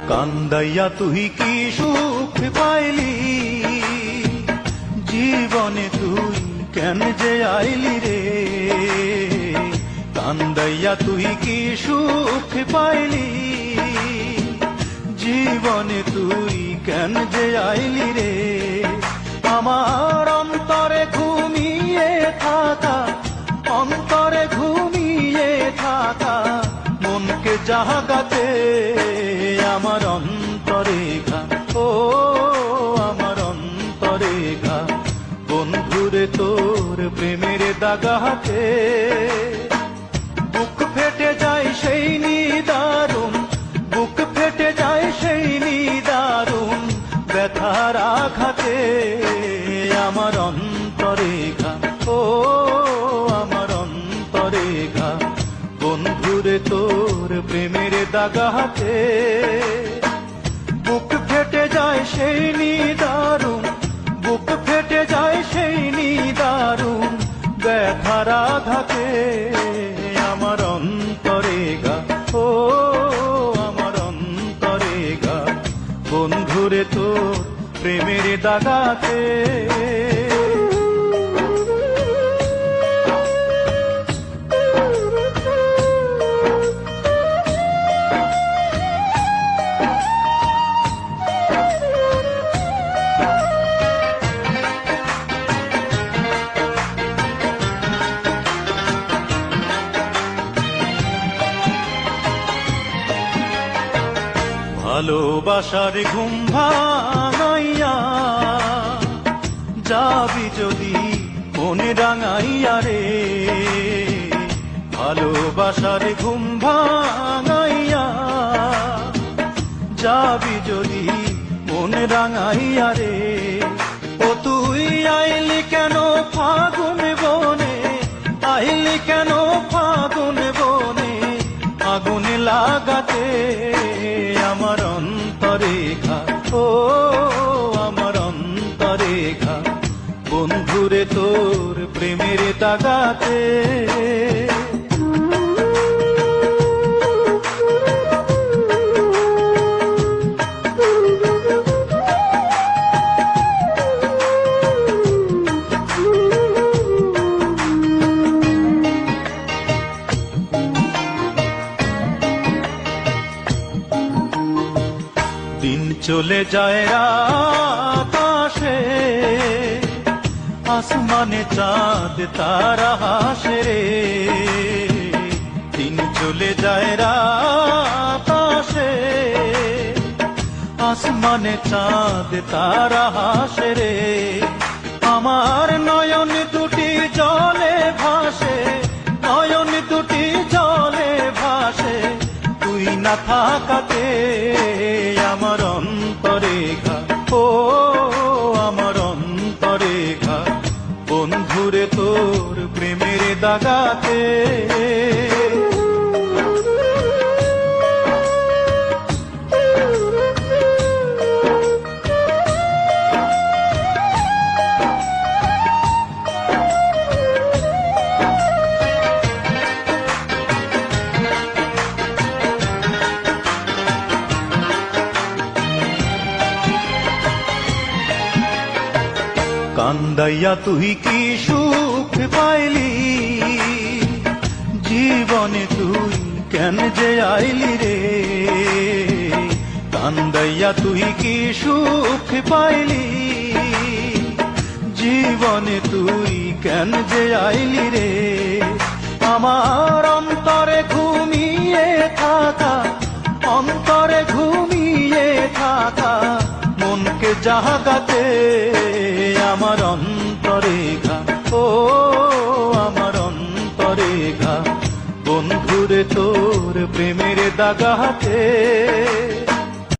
কান্দাইয়া তুই কি সুখ পাইলি, জীবনে তুই কেন যে আইলি রে। কান্দাইয়া তুই কি সুখ পাইলি, জীবনে তুই কেন যে আইলি রে। আমার অন্তরে ঘুমিয়ে থাকা, অন্তরে ঘুমিয়ে থাকা মনকে জাগাতে আমার অন্তরে ঘা, ও আমার অন্তরে ঘা। বন্ধুরে তোর প্রেমের দাগাতে বুক ফেটে যায় সেই নিদারুণ, বুক ফেটে যায় সেই নিদারুণ ব্যথার আঘাতে আমার অন্তরে ঘা, ও আমার অন্তরে ঘা। বন্ধুরে তোর প্রেমের দাগাতে বুক ফেটে যায় সেই নিদারুণ, বুক ফেটে যায় সেই নিদারুণ ব্যথার আঘাতে আমার অন্তরে ঘা, ও আমার অন্তরে ঘা। বন্ধুরে তোর প্রেমের দাগাতে ভালোবাসার ঘুম ভাঙাইয়া যাবি যদি মনে রাঙাইয়া রে। ভালোবাসার ঘুম ভাঙাইয়া যাবি যদি মনে রাঙাইয়া রে। ও তুই আইলি কেন ফাগুন বনে, আইলি কেন ফাগুন বনে আগুনে লাগাতে আমার অন্তরে ঘা, ও আমার অন্তরে ঘা। বন্ধুরে তোর প্রেমের দাগাতে দিন চলে যায় রাত আসে, আসমানে চাঁদ তারা হাসে রে। দিন চলে যায় রাত আসে, আসমানে চাঁদ তারা হাসে রে। আমার নয়ন দুটি জলে ভাসে, নয়ন দুটি জলে ভাসে তুই না থাকাতে আমার অন্তরে ঘা, ও আমার অন্তরে ঘা। বন্ধুরে তোর প্রেমের দাগাতে কান্দাইয়া তুই কি সুখ পাইলি, জীবনে তুই কেন যে আইলি রে। কান্দাইয়া তুই কি সুখ পাইলি, জীবনে তুই কেন যে আইলি রে। আমার অন্তরে ঘুমিয়ে থাকা, অন্তরে ঘুমিয়ে থাকা মনকে জাগাতে আমার অন্তরে ঘা, ও আমার অন্তরে ঘা। বন্ধুরে তোর প্রেমের দাগাতে